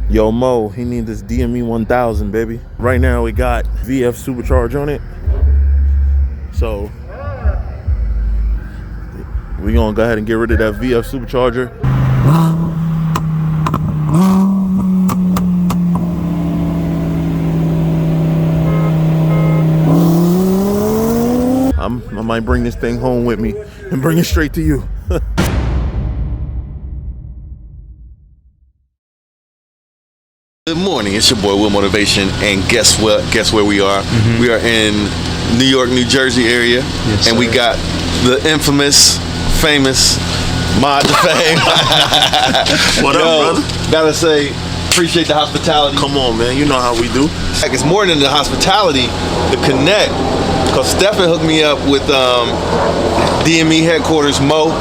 Yo, Mo, he need this DME1000, baby. Right now we got VF supercharge on it. So we gonna go ahead and get rid of that VF supercharger. I might bring this thing home with me and bring it straight to you. Good morning, it's your boy Will Motivation, and guess what? Guess where we are? We are in New York, New Jersey area, and we got the infamous, famous Mod to Fame. What up, brother? Gotta say, appreciate the hospitality. Come on, man, you know how we do. Like, it's more than the hospitality, the connect. Cause Stephen hooked me up with DME headquarters, Mo.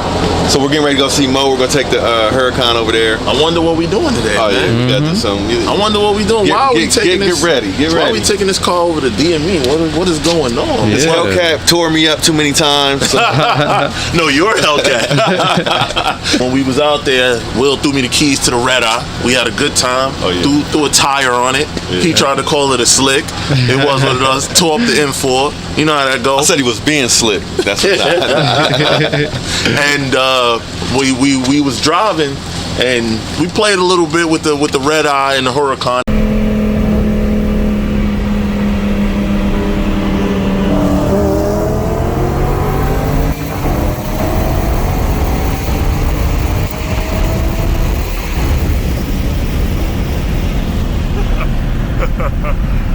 So we're getting ready to go see Mo. We're gonna take the Huracan over there. I wonder what we doing today, man. Yeah, we got this something. I wonder what we doing. Why are we taking this? Get ready. Why are we taking this car over to DME? What is going on? This Hellcat tore me up too many times. So. No, you're Hellcat. When we was out there, Will threw me the keys to the Redeye. We had a good time. Threw a tire on it. He tried to call it a slick. It was what it was. Tore up the M4. You know how that goes. I said he was being slick. That's what And we was driving, and we played a little bit with the Redeye and the Huracan.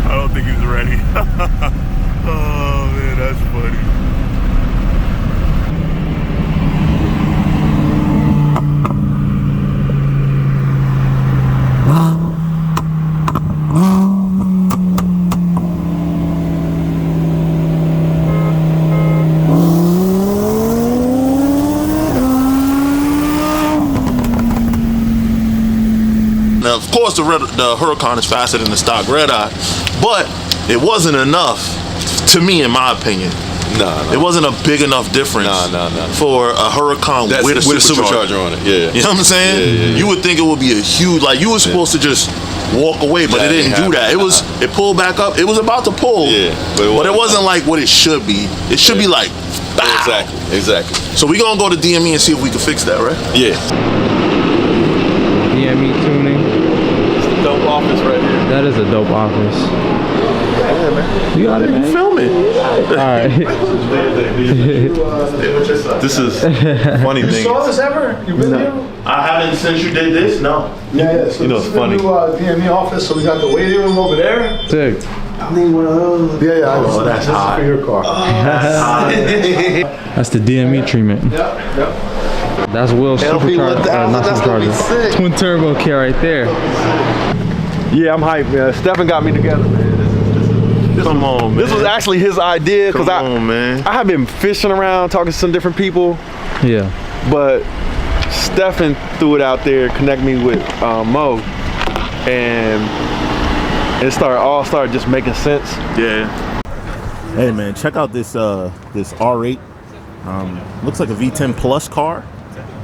I don't think he was ready. Oh man, that's funny. Now, of course, the Huracan is faster than the stock Redeye, but it wasn't enough, to me, in my opinion. No. It wasn't a big enough difference for a Huracan with a supercharger on it. Yeah. You know what I'm saying? Yeah. You would think it would be a huge, like you were supposed to just walk away, but it didn't do that. It pulled back up. It was about to pull, but it wasn't like what it should be. It should be like, bow. Exactly. So we gonna go to DME and see if we can fix that, right? Yeah. DME tuning. It's a dope office right here. That is a dope office. Yeah, man. You got it, man. Film it. Alright. This is funny thing. You saw this ever? You been here? I haven't since you did this. No. Yeah. So you know, this it's is funny. the new DME office. So we got the waiting room over there. Sick. I need one of those. Yeah. Oh, that's hot. For your car. That's hot. That's the DME treatment. Yep. That's Will's supercharger. Not supercharger. Twin turbo kit right there. Yeah, I'm hyped, man. Stephen got me together, man. Come on, man. This was actually his idea because I have been fishing around, talking to some different people. Yeah. But Stephen threw it out there, connect me with Mo, and it started just making sense. Yeah. Hey man, check out this this R8. Looks like a V10 Plus car.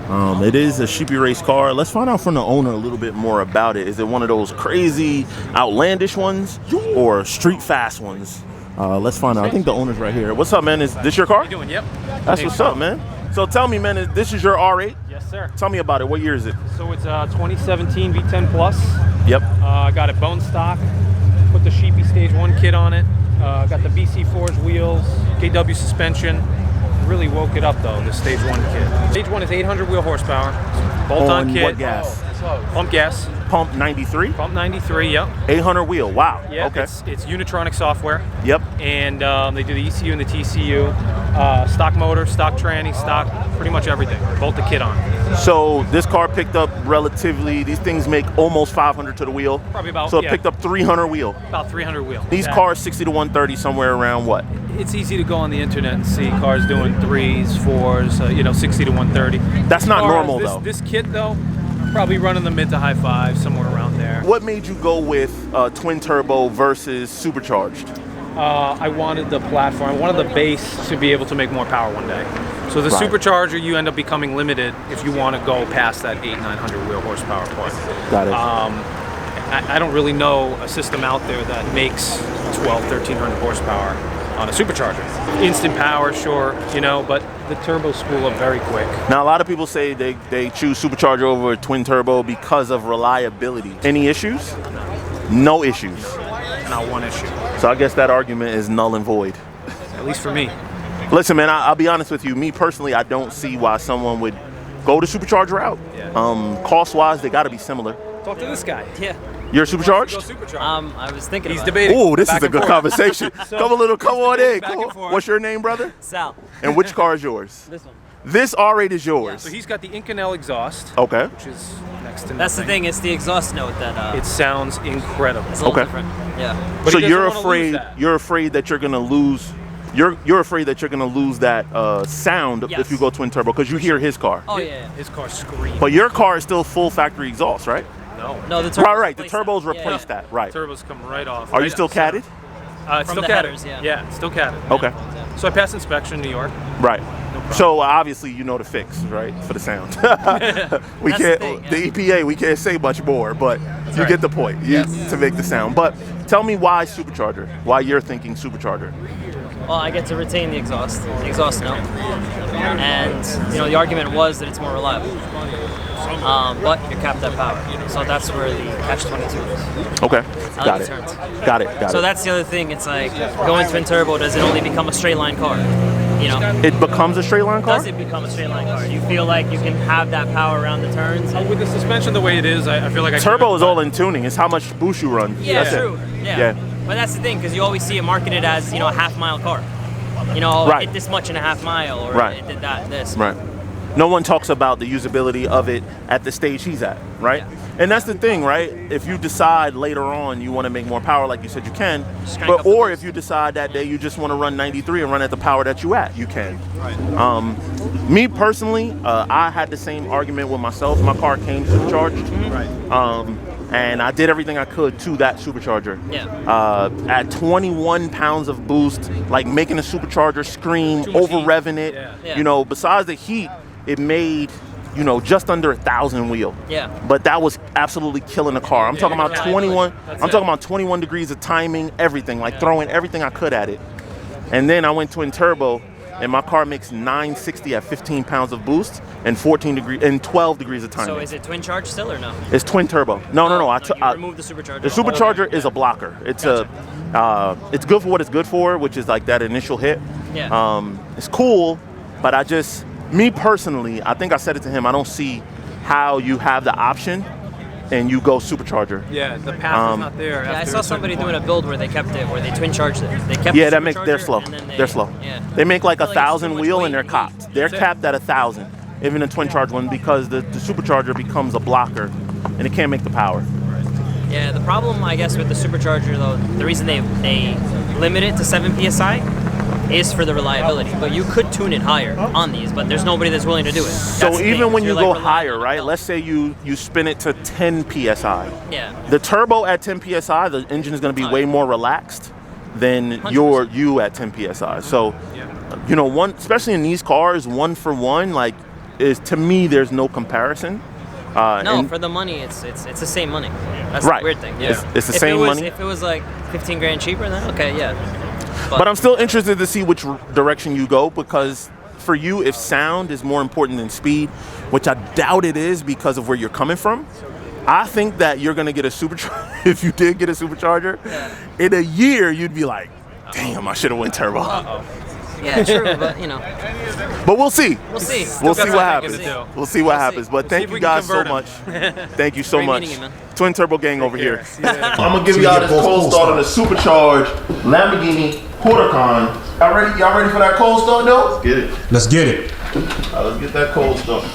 It is a sheepy race car. Let's find out from the owner a little bit more about it. Is it one of those crazy, outlandish ones or street fast ones? Let's find out. I think the owner's right here. What's up, man? Is this your car? How you doing? Yep. That's what's up, man. So tell me, man, this is your R8? Yes, sir. Tell me about it. What year is it? So it's 2017 V10 Plus. Yep. I got it bone stock. Put the Sheepy Stage 1 kit on it. Got the BC4's wheels, KW suspension. Really woke it up though, the Stage 1 kit. Stage 1 is 800 wheel horsepower. Bolt-on kit. What gas? Pump gas. Pump 93? Pump 93, yep. 800 wheel, wow. Yeah, okay. It's Unitronic software. Yep. And they do the ECU and the TCU. Stock motor, stock tranny, stock, pretty much everything. Bolt the kit on. So this car picked up relatively, these things make almost 500 to the wheel. Probably about, so it picked up 300 wheel. About 300 wheel. These cars 60 to 130, somewhere around what? It's easy to go on the internet and see cars doing 3s, 4s, 60 to 130. That's not normal though. This kit though, probably running the mid to high 5s, somewhere around there. What made you go with twin turbo versus supercharged? I wanted the platform, I wanted the base to be able to make more power one day. So the supercharger, you end up becoming limited if you want to go past that 800-900 wheel horsepower point. Got it. I don't really know a system out there that makes 1,1300 horsepower on a supercharger. Instant power, sure, you know, but the turbos spool up very quick. Now, a lot of people say they choose supercharger over a twin turbo because of reliability. Any issues? No issues. Not one issue. So I guess that argument is null and void. At least for me. Listen, man, I'll be honest with you. Me personally, I don't see why someone would go the supercharger route. Yeah. Cost-wise, they got to be similar. Talk to this guy. Yeah. You're supercharged? Go supercharged. I was thinking He's about debating. Oh, this Back is a and good forth. conversation. Come on in. back and forth. What's your name, brother? it. Sal. And which car is yours? This one. This R8 is yours. So he's got the Inconel exhaust, Okay. which is next to nothing. That's the thing. It's the exhaust note that It sounds incredible. it's a little Okay. different. Yeah. But So he doesn't you're wanna lose afraid that. you're afraid that you're gonna lose you're afraid that you're gonna lose that sound if Yes. you go twin turbo because you hear his car. Oh yeah. His car screams. But your car is still full factory exhaust, right? No. No, the turbos. Right. The replace turbos that. replace that. Right. Turbos come right off. Are you right still up center. catted? It's From still the catted. headers, yeah. Yeah, it's still catted. Okay. So I passed inspection in New York. Right. So obviously you know the fix, right, for the sound. We That's can't. the thing, The EPA, we can't say much more, but you right. get the point. To make the sound. But tell me why supercharger? Why you're thinking supercharger? Well, I get to retain the exhaust note, and you know the argument was that it's more reliable. But you're capped at power, so that's where the catch-22 is. Okay. I Got like it. the turns. Got it. So that's the other thing. It's like going twin turbo. Does it only become a straight line car? You know, It becomes a straight line car? does it become a straight line car? You feel like you can have that power around the turns? With the suspension the way it is, I feel like I Turbo could- is all in tuning. It's how much boost you run. Yeah, That's it. true. Yeah. Yeah. But that's the thing, because you always see it marketed as, you know, a half-mile car. You know, Right. it did this much in a half mile, or Right. it did that, this. Right. No one talks about the usability of it at the stage he's at, right? And that's the thing, right? If you decide later on you want to make more power, like you said, you can. Just crank up the Or boost. if you decide that day you just want to run 93 and run at the power that you at, you can. Right. Me personally, I had the same argument with myself. My car came supercharged. Right. And I did everything I could to that supercharger. Yeah. At 21 pounds of boost, like making a supercharger scream, Too much over heat. revving it. Yeah. You know, besides the heat, it made, you know, just under 1,000 wheel. Yeah. But that was absolutely killing the car. I'm talking about reliability. 21. That's I'm it. talking about 21 degrees of timing, everything, like throwing everything I could at it. And then I went twin turbo, and my car makes 960 at 15 pounds of boost and 12 degrees of timing. So is it twin charge still or no? It's twin turbo. No. You removed the supercharger. The supercharger is a blocker. It's it's good for what it's good for, which is like that initial hit. Yeah. It's cool, but me personally, I think I said it to him. I don't see how you have the option and you go supercharger. Yeah, the path is not there. Yeah, I after saw a certain somebody point. doing a build where they kept it, where they twin charged it. They kept Yeah, the they're supercharger, slow. and then They're slow. Yeah. They make like I feel like it's 1,000 too much wheel weight and they're and capped. They're That's it. capped at 1,000, even a twin charge one, because the supercharger becomes a blocker and it can't make the power. Yeah, the problem, I guess, with the supercharger, though, the reason they limit it to 7 psi is for the reliability. But you could tune it higher on these, but there's nobody that's willing to do it. So That's the even thing, when you're you like go relying higher, on the right? belt. Let's say you spin it to 10 psi. Yeah. The turbo at 10 psi, the engine is going to be Oh, way yeah. more relaxed than 100%. you at 10 psi. So, you know, especially in these cars, 1 for 1, like, is to me there's no comparison. No, and- for the money, it's the same money. That's Right. the weird thing. Yeah. It's the If same it was, money. If it was like 15 grand cheaper, then okay, yeah. But I'm still interested to see which direction you go, because for you, if sound is more important than speed, which I doubt it is because of where you're coming from, I think that you're going to get a supercharger. If you did get a supercharger, in a year, you'd be like, damn, I should have went turbo. Yeah, true, but you know, But we'll see. we'll see. We'll got see some what thinking happens. to do. We'll see what We'll happens. see. But see thank if you we can guys so convert much. Thank you so Great much. meeting you, man. Twin Turbo Gang over here. See you later. I'm gonna give y'all this cold start on a supercharged Lamborghini Huracan. Y'all ready for that cold start, though? Let's get it. Let's get it. Let's get that cold start.